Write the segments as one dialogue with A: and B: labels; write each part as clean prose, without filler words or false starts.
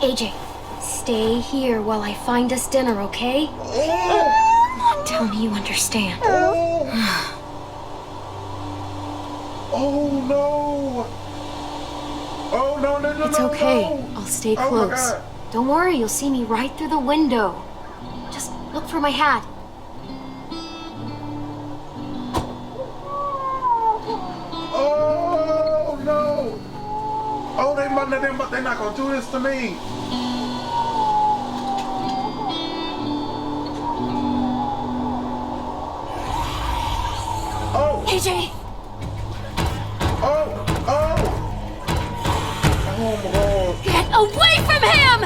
A: AJ, stay here while I find us dinner, okay? Come on, tell me you understand.
B: Oh no! Oh no, no, no,
A: It's
B: no,
A: okay.
B: no.
A: I'll stay
B: Oh,
A: close.
B: my God.
A: Don't worry, you'll see me right through the window. Just look for my hat.
B: Oh no! Oh, they're not gonna do this to me. Oh!
A: AJ!
B: Oh! Oh! Oh my God!
A: Get away from him!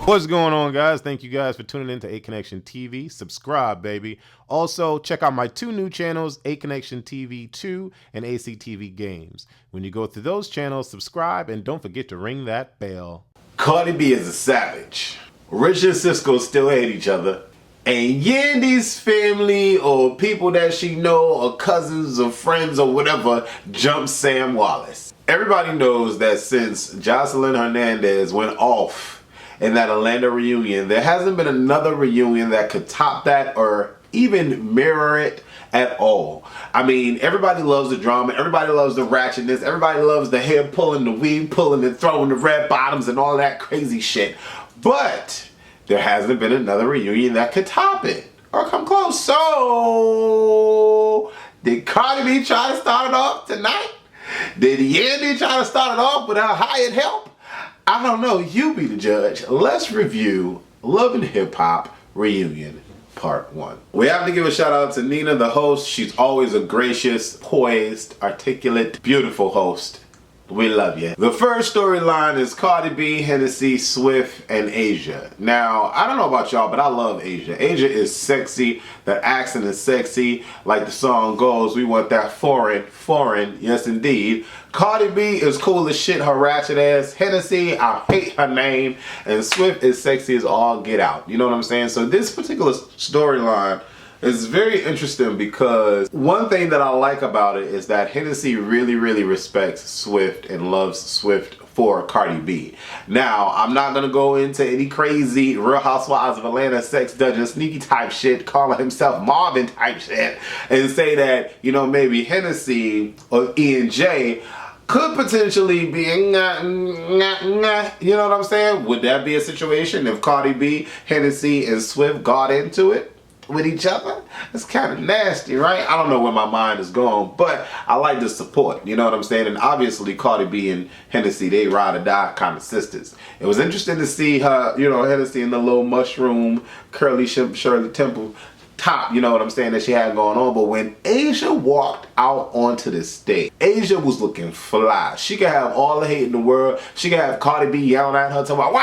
C: What's going on, guys? Thank you guys for tuning in to A-Connection TV. Subscribe, baby. Also, check out my two new channels, A-Connection TV 2 and ACTV Games. When you go through those channels, subscribe and don't forget to ring that bell.
D: Cardi B is a savage. Rich and Cisco still hate each other. And Yandy's family or people that she know or cousins or friends or whatever jump Sam Wallace. Everybody knows that since Jocelyn Hernandez went off in that Atlanta reunion, there hasn't been another reunion that could top that or even mirror it at all. I mean, everybody loves the drama, everybody loves the ratchetness, everybody loves the hair pulling, the weave pulling, and throwing the red bottoms and all that crazy shit. But there hasn't been another reunion that could top it or come close. So, did Cardi B try to start it off tonight? Did Yandy try to start it off without hired help? I don't know. You be the judge. Let's review Love and Hip Hop Reunion Part 1. We have to give a shout out to Nina, the host. She's always a gracious, poised, articulate, beautiful host. We love you. The first storyline is Cardi B, Hennessy, Swift, and Asia. Now, I don't know about y'all, but I love Asia. Asia is sexy. The accent is sexy. Like the song goes, we want that foreign, yes indeed. Cardi B is cool as shit, her ratchet ass. Hennessy, I hate her name. And Swift is sexy as all get out. You know what I'm saying? So this particular storyline is very interesting because one thing that I like about it is that Hennessy really, really respects Swift and loves Swift for Cardi B. Now, I'm not gonna go into any crazy Real Housewives of Atlanta sex dungeon sneaky type shit, calling himself Marvin type shit, and say that, you know, maybe Hennessy or E&J could potentially be you know what I'm saying? Would that be a situation if Cardi B, Hennessy, and Swift got into it with each other? It's kind of nasty, right? I don't know where my mind is going, but I like the support, you know what I'm saying? And obviously Cardi B and Hennessy, they ride or die kind of sisters. It was interesting to see her, you know, Hennessy in the little mushroom curly Shirley Temple top, you know what I'm saying, that she had going on. But when Asia walked out onto the stage, Asia was looking fly. She could have all the hate in the world. She could have Cardi B yelling at her, talking about, why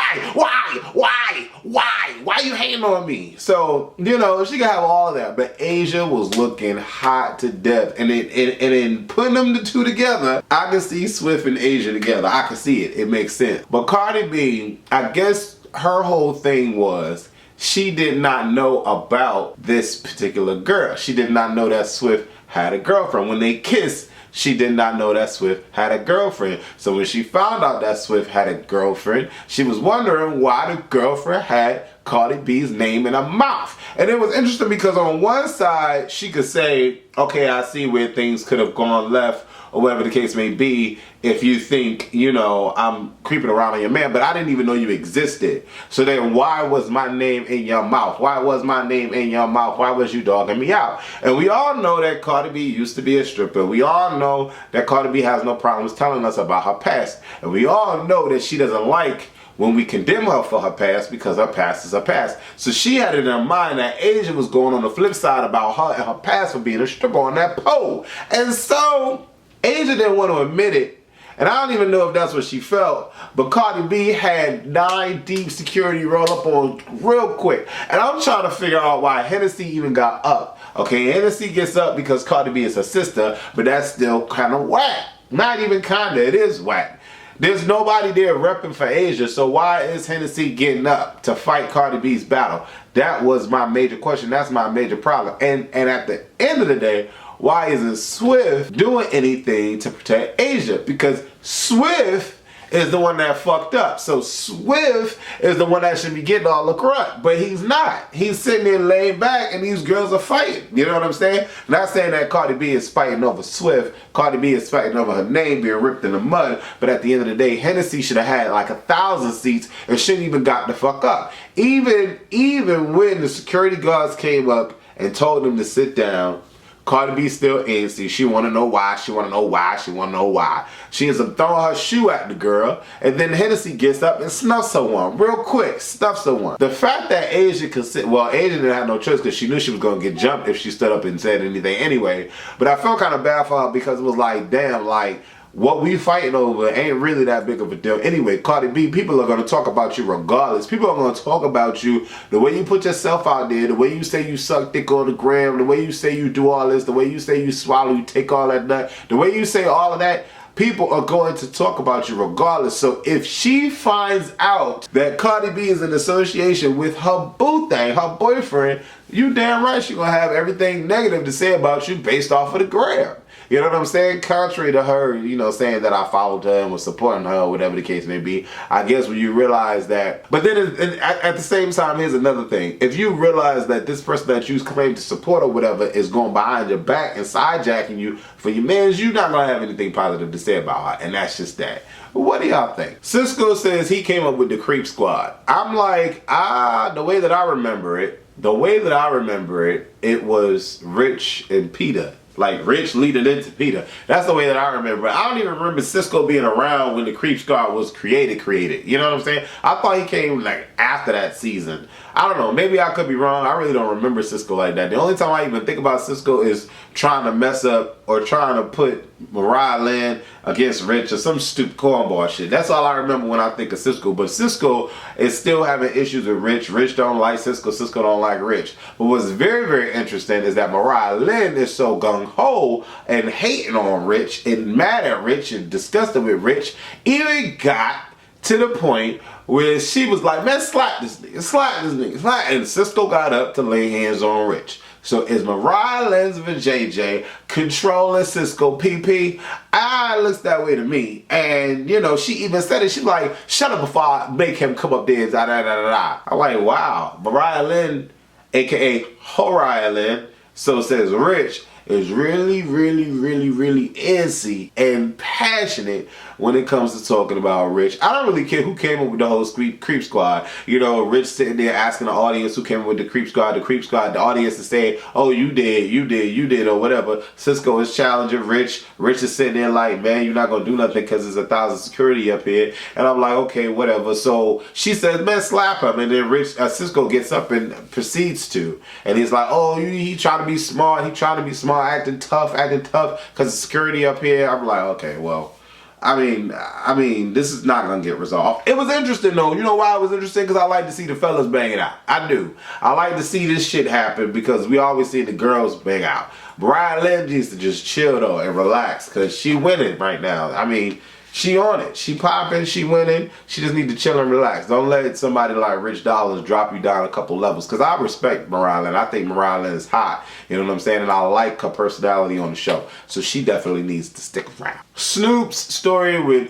D: you hating on me? So, you know, she could have all of that. But Asia was looking hot to death. And in putting them the two together, I can see Swift and Asia together. I can see it. It makes sense. But Cardi B, I guess her whole thing was, she did not know about this particular girl. She did not know that Swift had a girlfriend. When they kissed, she did not know that Swift had a girlfriend. So when she found out that Swift had a girlfriend, she was wondering why the girlfriend had Cardi B's name in her mouth. And it was interesting because on one side, she could say, okay, I see where things could have gone left, or whatever the case may be, if you think, you know, I'm creeping around on your man, but I didn't even know you existed. So then why was my name in your mouth? Why was my name in your mouth? Why was you dogging me out? And we all know that Cardi B used to be a stripper. We all know that Cardi B has no problems telling us about her past. And we all know that she doesn't like when we condemn her for her past because her past is her past. So she had it in her mind that Asia was going on the flip side about her and her past for being a stripper on that pole. And so Asia didn't want to admit it, and I don't even know if that's what she felt, but Cardi B had 9 deep security roll up on real quick. And I'm trying to figure out why Hennessy even got up. Okay, Hennessy gets up because Cardi B is her sister, but that's still kind of whack. Not even kinda, it is whack. There's nobody there repping for Asia, so why is Hennessy getting up to fight Cardi B's battle? That was my major question. That's my major problem. And at the end of the day, why isn't Swift doing anything to protect Asia? Because Swift is the one that fucked up. So Swift is the one that should be getting all the grunt, but he's not. He's sitting there laying back and these girls are fighting. You know what I'm saying? Not saying that Cardi B is fighting over Swift. Cardi B is fighting over her name being ripped in the mud, but at the end of the day, Hennessy should have had like 1,000 seats and shouldn't even got the fuck up. Even when the security guards came up and told them to sit down, Cardi B still antsy. She want to know why. She want to know why. She want to know why. She ends up throwing her shoe at the girl, and then Hennessy gets up and snuffs someone real quick. Stuffs someone. The fact that Asia could sit, well, Asia didn't have no choice because she knew she was gonna get jumped if she stood up and said anything anyway. But I felt kind of bad for her because it was like, damn, like, what we fighting over ain't really that big of a deal. Anyway, Cardi B, people are going to talk about you regardless. People are going to talk about you the way you put yourself out there, the way you say you suck dick on the gram, the way you say you do all this, the way you say you swallow, you take all that nut, the way you say all of that. People are going to talk about you regardless. So if she finds out that Cardi B is in association with her boo thing, her boyfriend, you damn right she gonna have everything negative to say about you based off of the gram. You know what I'm saying? Contrary to her, you know, saying that I followed her and was supporting her or whatever the case may be. I guess when you realize that, but then at the same time, here's another thing. If you realize that this person that you claim to support or whatever is going behind your back and sidejacking you for your mans, you're not going to have anything positive to say about her. And that's just that. What do y'all think? Cisco says he came up with the Creep Squad. I'm like, the way that I remember it, it was Rich and Peter. Like Rich leading into Peter. That's the way that I remember. I don't even remember Cisco being around when the Creep Squad was created. You know what I'm saying? I thought he came like after that season. I don't know. Maybe I could be wrong. I really don't remember Cisco like that. The only time I even think about Cisco is trying to mess up or trying to put Mariah Lynn against Rich or some stupid cornball shit. That's all I remember when I think of Cisco. But Cisco is still having issues with Rich. Rich don't like Cisco. Cisco don't like Rich. But what's very, very interesting is that Mariah Lynn is so gung-ho and hating on Rich and mad at Rich and disgusted with Rich. Even got to the point where she was like, man, slap this nigga, slap this nigga, slap. And Cisco got up to lay hands on Rich. So is Mariah Lynn and JJ controlling Cisco PP? It looks that way to me. And, you know, she even said it. She's like, shut up before I make him come up there and da-da-da-da-da. I'm like, wow. Mariah Lynn, a.k.a. hoorah Lynn, so says Rich, is really, really, really, really antsy and passionate when it comes to talking about Rich. I don't really care who came up with the whole Creep Squad. You know, Rich sitting there asking the audience who came up with the Creep Squad, the audience is saying, oh, you did, or whatever. Cisco is challenging Rich. Rich is sitting there like, man, you're not going to do nothing because there's 1,000 security up here. And I'm like, okay, whatever. So she says, man, slap him. And then Cisco gets up and proceeds to. And he's like, oh, he trying to be smart. He trying to be smart, acting tough because of security up here. I'm like, okay, well, I mean, this is not gonna get resolved. It was interesting though. You know why it was interesting? Because I like to see the fellas bang it out. I do. I like to see this shit happen because we always see the girls bang out. Mariah Lynn needs to just chill though and relax because she winning right now. I mean, she on it. She popping. She winning. She just need to chill and relax. Don't let somebody like Rich Dollars drop you down a couple levels. Because I respect Mariah Lynn. I think Mariah Lynn is hot. You know what I'm saying? And I like her personality on the show. So she definitely needs to stick around. Snoop's story with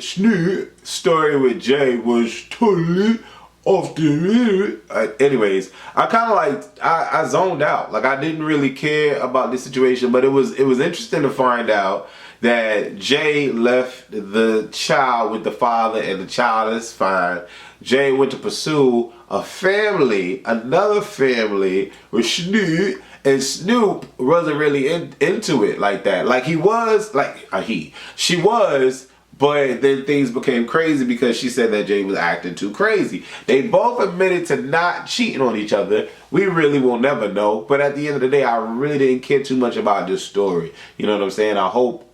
D: Jay was totally off the anyways, I kind of like I zoned out. Like I didn't really care about this situation, but it was interesting to find out that Jay left the child with the father and the child is fine. Jay went to pursue a family, another family with Snoop, and Snoop wasn't really into it like that. Like he was, she was, but then things became crazy because she said that Jay was acting too crazy. They both admitted to not cheating on each other. We really will never know. But at the end of the day, I really didn't care too much about this story. You know what I'm saying? I hope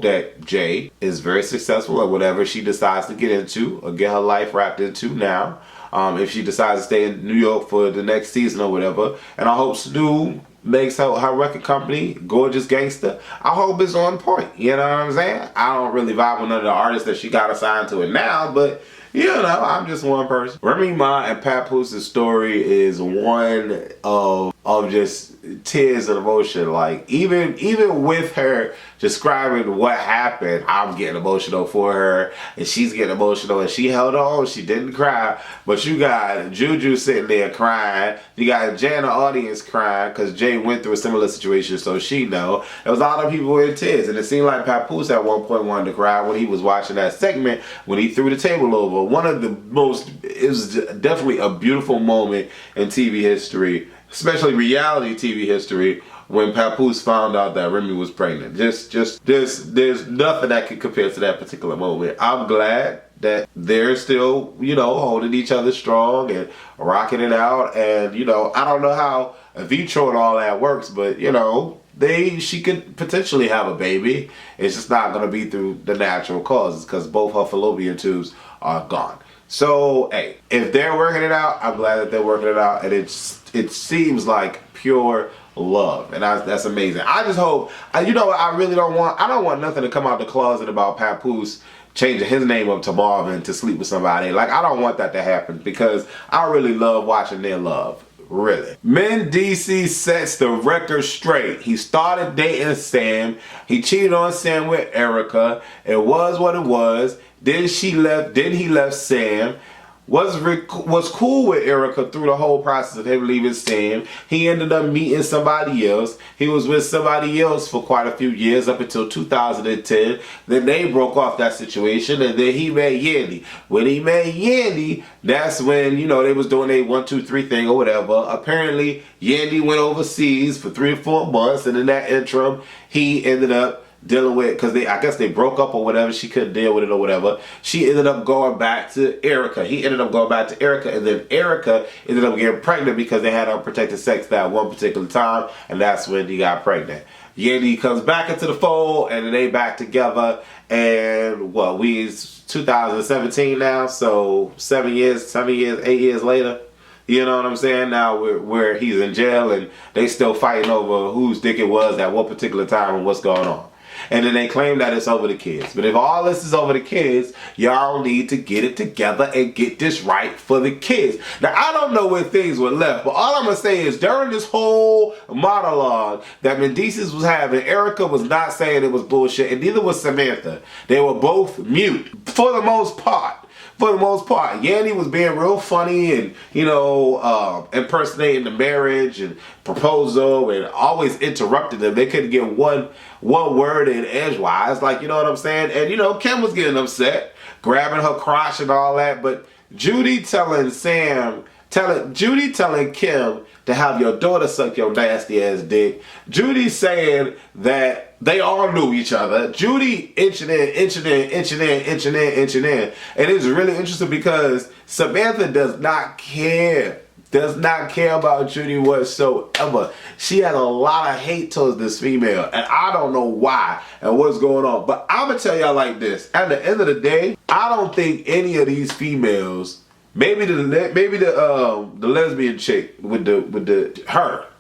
D: that Jay is very successful at whatever she decides to get into or get her life wrapped into now. If she decides to stay in New York for the next season or whatever. And I hope Snoop makes her record company, Gorgeous Gangster. I hope it's on point. You know what I'm saying? I don't really vibe with none of the artists that she got assigned to it now, but you know, I'm just one person. Remy Ma and Papoose' story is one of just tears of emotion. Like even with her describing what happened, I'm getting emotional for her, and she's getting emotional, and she held on. She didn't cry, but you got Juju sitting there crying. You got Jay in the audience crying because Jay went through a similar situation, so she know. There was a lot of people in tears, and it seemed like Papoose at one point wanted to cry when he was watching that segment when he threw the table over. One of the most, it was definitely a beautiful moment in TV history, especially reality TV history, when Papoose found out that Remy was pregnant. There's nothing that can compare to that particular moment. I'm glad that they're still, you know, holding each other strong and rocking it out. And, you know, I don't know how vitro and all that works, but, you know, she could potentially have a baby. It's just not going to be through the natural causes because both her fallopian tubes are gone. So, hey, if they're working it out, I'm glad that they're working it out. And it seems like pure love, and that's amazing. I just hope, you know what, I don't want nothing to come out the closet about Papoose changing his name up to Marvin to sleep with somebody. Like, I don't want that to happen because I really love watching their love. Really. Mendeecees sets the record straight. He started dating Sam. He cheated on Sam with Erika. It was what it was. Then he left Sam. Was cool with Erika through the whole process of him leaving Sam. He ended up meeting somebody else. He was with somebody else for quite a few years up until 2010. Then they broke off that situation, and then he met Yandy. When he met Yandy, that's when, you know, they was doing a 1, 2, 3 thing or whatever. Apparently, Yandy went overseas for 3 or 4 months, and in that interim, he ended up dealing with, because I guess they broke up or whatever, she couldn't deal with it or whatever. She ended up going back to Erika. He ended up going back to Erika, and then Erika ended up getting pregnant because they had unprotected sex that one particular time, and that's when he got pregnant. Yandy comes back into the fold, and then they back together, and what, it's 2017 now, so 8 years later. You know what I'm saying? Now where he's in jail, and they still fighting over whose dick it was at what particular time and what's going on. And then they claim that it's over the kids. But if all this is over the kids, y'all need to get it together and get this right for the kids. Now, I don't know where things were left, but all I'm going to say is during this whole monologue that Mendeecees was having, Erika was not saying it was bullshit, and neither was Samantha. They were both mute for the most part. For the most part, Yandy was being real funny and, you know, impersonating the marriage and proposal and always interrupting them. They couldn't get one word in edgewise, like, you know what I'm saying? And, you know, Kim was getting upset, grabbing her crotch and all that. But Judy telling Kim to have your daughter suck your nasty ass dick. Judy saying that they all knew each other. Judy inching in. And it's really interesting because Samantha does not care about Judy whatsoever. She had a lot of hate towards this female, and I don't know why and what's going on. But I'm gonna tell y'all like this: at the end of the day, I don't think any of these females, maybe the lesbian chick with the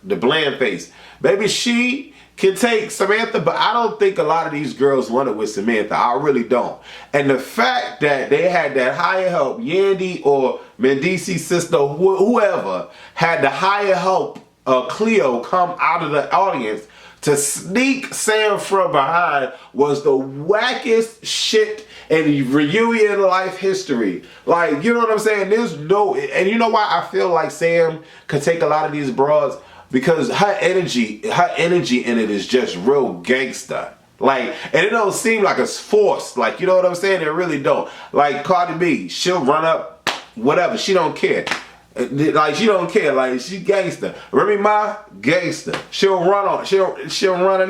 D: bland face, maybe she can take Samantha, but I don't think a lot of these girls want it with Samantha. I really don't. And the fact that they had that higher help, Yandy or Mendeecees' sister, whoever, had the higher help, Cleo, come out of the audience to sneak Sam from behind was the wackest shit in reunion life history. Like, you know what I'm saying? And you know why I feel like Sam could take a lot of these broads? Because her energy in it is just real gangster. Like, and it don't seem like it's forced. Like, you know what I'm saying? It really don't. Like Cardi B, she'll run up, whatever. She don't care. Like, she don't care. Like, she gangster. Remy Ma, gangster. She'll run it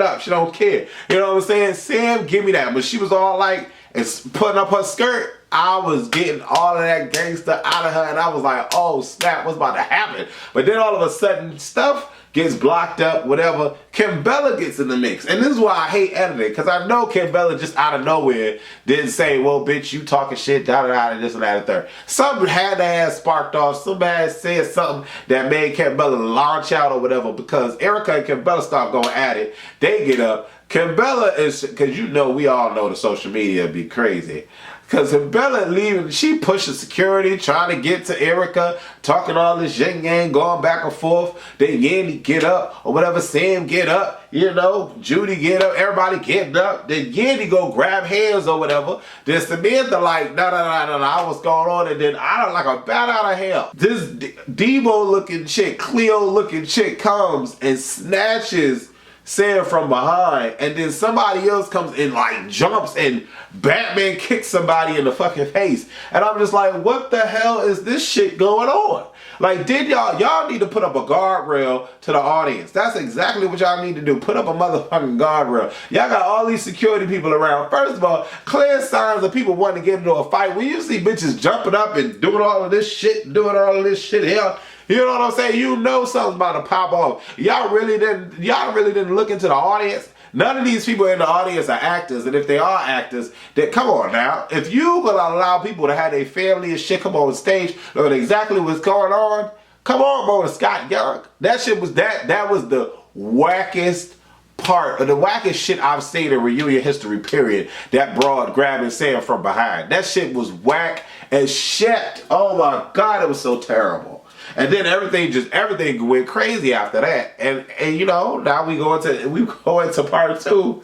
D: up. She don't care. You know what I'm saying? Sam, give me that. But she was all like, it's putting up her skirt. I was getting all of that gangster out of her, and I was like, oh snap, what's about to happen? But then all of a sudden, stuff gets blocked up, whatever. Kimbella gets in the mix. And this is why I hate editing, because I know Kimbella just out of nowhere didn't say, well, bitch, you talking shit, da-da-da, this and that and third. Something had to have sparked off. Somebody said something that made Kimbella launch out or whatever, because Erika and Kimbella start going at it. They get up. Kimbella is, because you know, we all know the social media be crazy. Because Kimbella leaving, she pushes security, trying to get to Erika, talking all this yin yang, going back and forth. Then Yandy get up, or whatever, Sam get up, you know, Judy get up, everybody getting up. Then Yandy go grab hands or whatever. Then Samantha like, nah, what's going on? And then I don't like a bat out of hell. This Debo looking chick, Cleo looking chick comes and snatches Sam from behind, and then somebody else comes and like jumps and Batman kicks somebody in the fucking face. And I'm just like, what the hell is this shit going on? Like, did y'all need to put up a guardrail to the audience. That's exactly what y'all need to do. Put up a motherfucking guardrail. Y'all got all these security people around. First of all, clear signs of people wanting to get into a fight. When you see bitches jumping up and doing all of this shit here, you know what I'm saying? You know something's about to pop off. Y'all really didn't look into the audience. None of these people in the audience are actors, and if they are actors, then come on now. If you gonna allow people to have their family and shit come on stage, knowing exactly what's going on, come on, bro, Scott Young. That shit was that was the wackest part, or the wackest shit I've seen in reunion history, period. That broad grabbing Sam from behind. That shit was whack as shit. Oh my God, it was so terrible. And then everything went crazy after that. And you know, now we go into part two,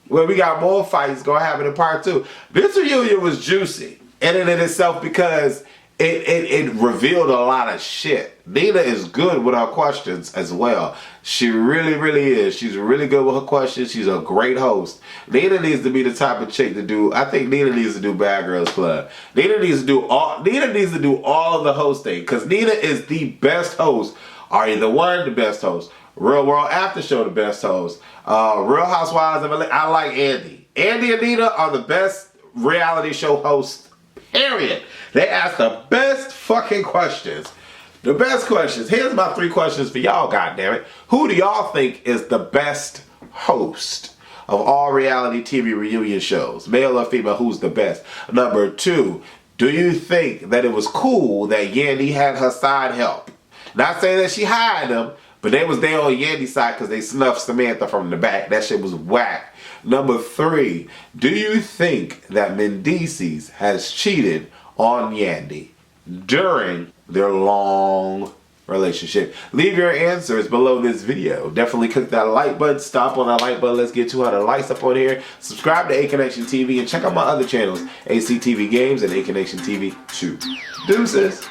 D: where we got more fights gonna happen in part two. This reunion was juicy in and in itself, because it revealed a lot of shit. Nina is good with her questions as well. She really, really is. She's really good with her questions. She's a great host. Nina needs to be the type of chick to do. I think Nina needs to do Bad Girls Club. Nina needs to do all of the hosting, because Nina is the best host. Are either one the best host? Real World After Show the best host. Real Housewives of LA. I like Andy. Andy and Nina are the best reality show hosts. Period. They ask the best fucking questions. The best questions. Here's my 3 questions for y'all, goddammit. Who do y'all think is the best host of all reality TV reunion shows? Male or female, who's the best? Number 2, do you think that it was cool that Yandy had her side help? Not saying that she hired them, but they was there on Yandy's side because they snuffed Samantha from the back. That shit was whack. Number 3, do you think that Mendeecees has cheated on Yandy during their long relationship? Leave your answers below this video. Definitely click that like button. Stop on that like button. Let's get 200 likes up on here. Subscribe to A-Connection TV and check out my other channels, ACTV Games and A-Connection TV 2. Deuces.